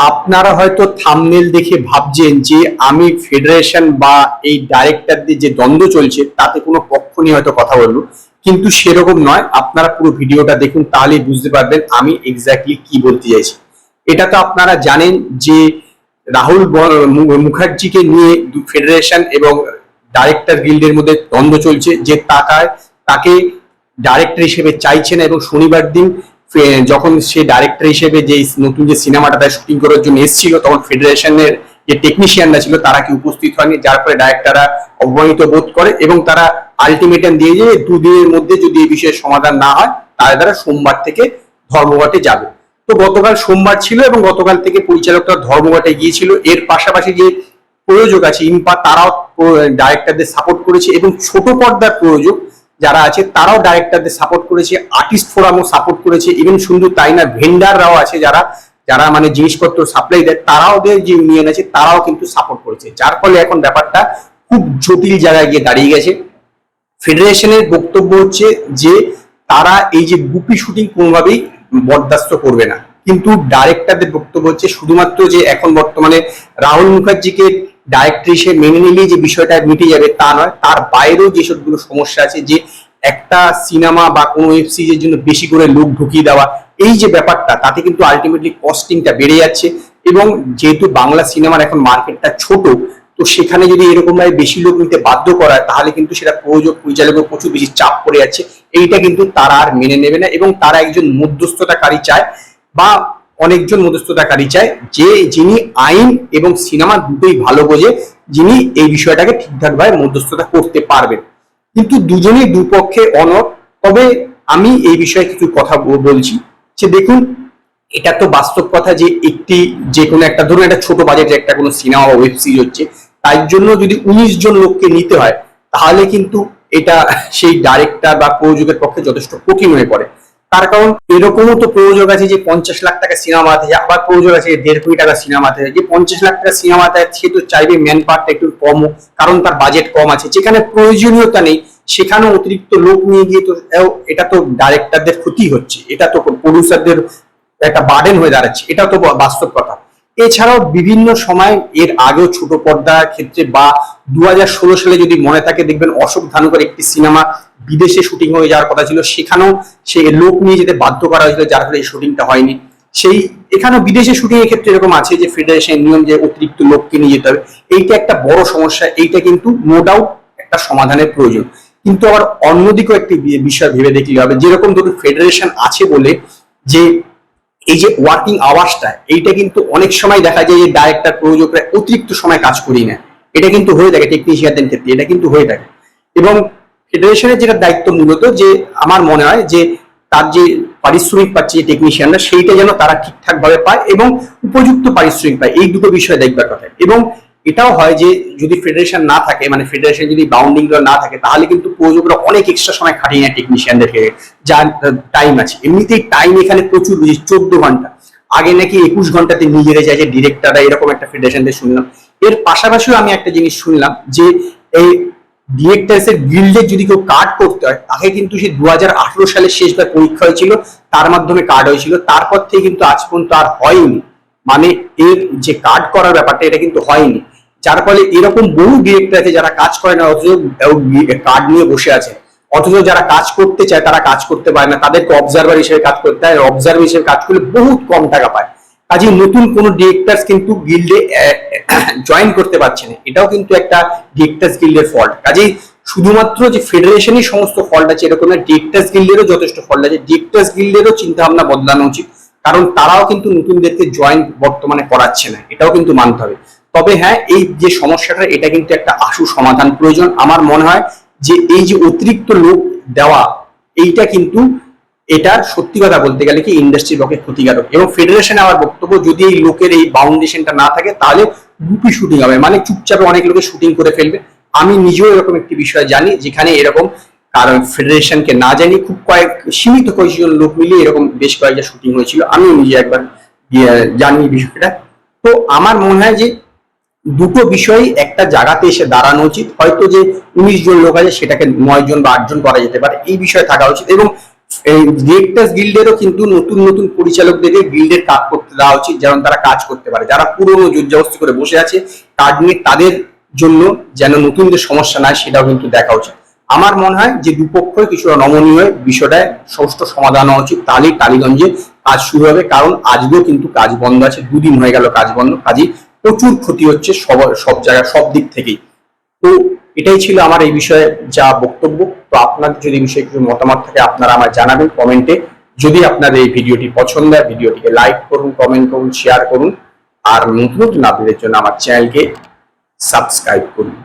আপনারা হয়তো থাম্বনেল দেখে ভাবছেন যে আমি ফেডারেশন বা এই ডাইরেক্টরদের যে দ্বন্দ্ব চলছে তাতে কোনো পক্ষ নিয়ে হয়তো কথা বলবো, কিন্তু সেরকম নয়। আপনারা পুরো ভিডিওটা দেখুন, তাহলেই বুঝতে পারবেন আমি এক্স্যাক্টলি কি বলতে চাইছি। এটা তো আপনারা জানেন যে রাহুল মুখার্জিকে নিয়ে ফেডারেশন এবং ডাইরেক্টর গিল্ডের মধ্যে দ্বন্দ্ব চলছে, যে তাকে ডাইরেক্টর হিসেবে চাইছে না। এবং শনিবার দিন যখন সে ডাইরেক্টর হিসেবে যে নতুন যে সিনেমাটা তার শুটিং করার জন্য এসেছিল, তখন ফেডারেশনের যে টেকনিশিয়ানরা ছিল তারা কি উপস্থিত হয়নি, যার ফলে ডাইরেক্টররা অপমানিত বোধ করে এবং তারা আলটিমেটাম দিয়ে যে 2 দিনের মধ্যে যদি এই বিষয়ের সমাধান না হয় তাহলে তারা সোমবার থেকে ধর্মঘটে যাবে। তো গতকাল সোমবার ছিল এবং গতকাল থেকে পরিচালকরা ধর্মঘটে গিয়েছিল। এর পাশাপাশি যে প্রযোজক আছে ইম্পা, তারাও ডাইরেক্টরদের সাপোর্ট করেছে এবং ছোট পর্দার প্রযোজক যারা আছে তারাও ডাইরেক্টরদের সাপোর্ট করেছে, আর্টিস্ট ফোরামও সাপোর্ট করেছে। ইভেন শুধু তাই না, ভেন্ডাররাও আছে যারা যারা মানে জিনিসপত্র সাপ্লাই দেয়, তারাও যে ইউনিয়ন আছে তারাও কিন্তু সাপোর্ট করেছে, যার ফলে এখন ব্যাপারটা খুব জটিল জায়গায় গিয়ে দাঁড়িয়ে গেছে। ফেডারেশনের বক্তব্য হচ্ছে যে তারা এই যে গুপি শুটিং কোনোভাবেই বরদাস্ত করবে না, কিন্তু ডাইরেক্টরদের বক্তব্য হচ্ছে শুধুমাত্র যে এখন বর্তমানে রাহুল মুখার্জিকে ডাইরেক্টর হিসেবে মেনে নিলেই যে বিষয়টা মিটে যাবে তা নয়, তার বাইরেও যেসবগুলো সমস্যা আছে, যে একটা সিনেমা বা কোনো ওয়েব সিরিজের জন্য বেশি করে লোক ঢুকিয়ে দেওয়া, এই যে ব্যাপারটা, তাতে কিন্তু আলটিমেটলি কস্টিংটা বেড়ে যাচ্ছে। এবং যেহেতু বাংলা সিনেমার এখন মার্কেটটা ছোট, তো সেখানে যদি এরকম ভাবে বেশি লোক নিতে বাধ্য করায় তাহলে কিন্তু সেটা প্রযোজক পরিচালকের প্রচুর বেশি চাপ পড়ে যাচ্ছে। এইটা কিন্তু তারা আর মেনে নেবে না এবং তারা একজন মধ্যস্থতাকারী চায় বা অনেকজন মধ্যস্থতাকারী চায়, যিনি আইন এবং সিনেমা দুটোই ভালো বোঝে, যিনি এই বিষয়টাকে ঠিকঠাক ভাবে মধ্যস্থতা করতে পারবেন। কিন্তু দুজনেই দুপক্ষে অনড়। তবে আমি এই বিষয়ে কিছু কথা বলছি যে দেখুন, এটা তো বাস্তব কথা যে যে কোনো একটা ধরুন একটা ছোট বাজেটের একটা কোনো সিনেমা বা ওয়েব সিরিজ হচ্ছে, তাই জন্য যদি 19 জন লোককে নিতে হয় তাহলে কিন্তু এটা সেই ডাইরেক্টর বা প্রযোজকের পক্ষে যথেষ্ট কঠিন হয়ে পড়ে। তার কারণ এরকমও তো প্রযোজক আছে যে 50 লাখ টাকা সিনেমা বানাতে যায়, আবার প্রযোজক আছে 1.5 কোটি টাকা সিনেমা বানাতে যায়। যে 50 লাখ টাকা সিনেমা বানাতে সে তো চাইবে ম্যান পাওয়ারটা একটু কম হোক, কারণ তার বাজেট কম আছে। যেখানে প্রয়োজনীয়তা নেই সেখানেও অতিরিক্ত লোক নিয়ে গিয়ে তো এটা তো ডাইরেক্টরদের ক্ষতি হচ্ছে, এটা তো প্রডিউসারদের একটা বার্ডেন হয়ে দাঁড়াচ্ছে, এটা তো বাস্তব কথা। এছাড়াও বিভিন্ন সময় এর আগেও ছোট পর্দার ক্ষেত্রে বা 2016 সালে যদি মনে থাকে, দেখবেন অশোক ধানুকার একটি সিনেমা বিদেশে শুটিং হয়ে যাওয়ার কথা ছিল, সেখানেও সে লোক নিয়ে যেতে বাধ্য করা হয়েছিল, যার ফলে এই শুটিংটা হয়নি। এখানেও বিদেশে শুটিং এর ক্ষেত্রে এরকম আছে যে ফেডারেশন নিয়ম যে অতিরিক্ত লোককে নিয়ে যেতে হবে, এইটা একটা বড় সমস্যা। এইটা কিন্তু নো ডাউট একটা সমাধানের প্রয়োজন। কিন্তু আবার অন্যদিকেও একটি বিষয় ভেবে দেখতে হবে, যেরকম ধরুন ফেডারেশন আছে বলে যে এই যে ওয়ার্কিং আওয়ার্সটা, এইটা কিন্তু অনেক সময় দেখা যায় যে ডাইরেক্টর প্রযোজকরা অতিরিক্ত সময় কাজ করিয়ে নেয়। এটা কিন্তু হয়ে থাকে টেকনিশিয়ানদের ক্ষেত্রে, এটা কিন্তু হয়ে থাকে। এবং ফেডারেশনের যেটা দায়িত্ব মূলত, যে আমার মনে হয় যে তার যে পারিশ্রমিক পাচ্ছে যে টেকনিশিয়ানরা, সেইটা যেন তারা ঠিকঠাক ভাবে পায় এবং উপযুক্ত পারিশ্রমিক পায়, এই দুটো বিষয় দেখবার কথা। এবং এটাও হয় যে যদি ফেডারেশন না থাকে, মানে ফেডারেশন যদি বাউন্ডিং ল না থাকে, তাহলে কিন্তু প্রযোজকরা অনেক এক্সট্রা সময় খাটিয়ে নেয় টেকনিশিয়ানদেরকে, যার টাইম আছে। এমনিতেই টাইম এখানে প্রচুর বেশি, 14 ঘন্টা। আগে নাকি 21 ঘন্টাতে নিয়ে যেতে চাইছে ডিরেক্টররা, এরকম একটা ফেডারেশন থেকে শুনলাম। এর পাশাপাশিও আমি একটা জিনিস শুনলাম যে এই ডিরেক্টরসের গিল্ডে যদি কেউ কার্ড করতে হয়, তাকে কিন্তু সে 2018 সালে শেষবার পরীক্ষা হয়েছিল, তার মাধ্যমে কার্ড হয়েছিল, তারপর থেকে কিন্তু আজ পর্যন্ত আর হয়নি। মানে এর যে কার্ড করার ব্যাপারটা, এটা কিন্তু হয়নি। যার ফলে এরকম বহু ডিরেক্টর আছে যারা কাজ করে না, অথচ কার্ড নিয়ে বসে আছে, অথচ যারা কাজ করতে চায় তারা কাজ করতে পারে না, তাদেরকে অবজারভার হিসেবে কাজ করতে হয়। অবজারভার হিসেবে কাজ করলে বহুত কম টাকা পায়। কাজে নতুন কোন ডিরেক্টরস কিন্তু গিল্ডে জয়েন করতে পারছে না, এটাও কিন্তু একটা ডিরেক্টরস গিল্ডের ফল্ট। কাজেই শুধুমাত্র যে ফেডারেশনই সমস্ত ফল্ট আছে এরকম না, ডিরেক্টরস গিল্ডেরও যথেষ্ট ফল্ট আছে। ডিরেক্টরস গিল্ডেরও চিন্তা ভাবনা বদলানো উচিত, কারণ তারাও কিন্তু নতুনদেরকে জয়েন বর্তমানে করাচ্ছে না, এটাও কিন্তু মানতে হবে। তবে হ্যাঁ, এই যে সমস্যাটা, এটা কিন্তু একটা আশু সমাধান প্রয়োজন। আমার মনে হয় যে এই যে অতিরিক্ত লোক দেওয়া, এইটা কিন্তু এটা সত্যি কথা বলতে গেলে কি ইন্ডাস্ট্রির পক্ষে ক্ষতিকারক। এবং ফেডারেশনে আমার বক্তব্য, যদি এই লোকের এই বাউন্ডেশনটা না থাকে তাহলে গ্রুপি শুটিং হবে, মানে চুপচাপে অনেক লোকে শুটিং করে ফেলবে। আমি নিজেও এরকম একটি বিষয় জানি যেখানে এরকম, কারণ ফেডারেশনকে না জানি খুব সীমিত কয়েকজন লোক মিলিয়ে এরকম বেশ কয়েকটা শুটিং হয়েছিল, আমি নিজে একবার জানি বিষয়টা। তো আমার মনে হয় যে দুটো বিষয় একটা জায়গাতে এসে দাঁড়ানো উচিত। হয়তো যে 19 জন লোক আছে সেটাকে 9 জন বা 8 জন করা যেতে পারে, এই বিষয়ে থাকা উচিত। এবং এই ডিরেক্টর্স গিল্ডেরও কিন্তু নতুন নতুন পরিচালকদেরকে গিল্ডের কাজ করতে দেওয়া উচিত, যেন তারা কাজ করতে পারে। যারা পুরনো জোরজবস্তি করে বসে আছে কার্ড নিয়ে, তাদের জন্য যেন নতুনদের সমস্যা নাই সেটাও কিন্তু দেখা উচিত। আমার মনে হয় যে দুপক্ষই কিছুটা নমনীয় হয়ে বিষয়টা সুষ্ঠু সমাধান হওয়া উচিত, তাহলেই টালিগঞ্জে কাজ শুরু হবে। কারণ আজকেও কিন্তু কাজ বন্ধ আছে, দুদিন হয়ে গেল কাজ বন্ধ, কাজেই প্রচুর ক্ষতি হচ্ছে সব জায়গায় সব দিক থেকেই। তো এটাই ছিল আমার এই বিষয়ে যা বক্তব্য। তো আপনাদের যদি এই বিষয়ে কিছু মতামত থাকে আপনারা আমায় জানাবেন কমেন্টে। যদি আপনাদের এই ভিডিওটি পছন্দ হয় ভিডিওটিকে লাইক করুন, কমেন্ট করুন, শেয়ার করুন, আর নতুন নতুন আপডেটের জন্য আমার চ্যানেলকে সাবস্ক্রাইব করুন।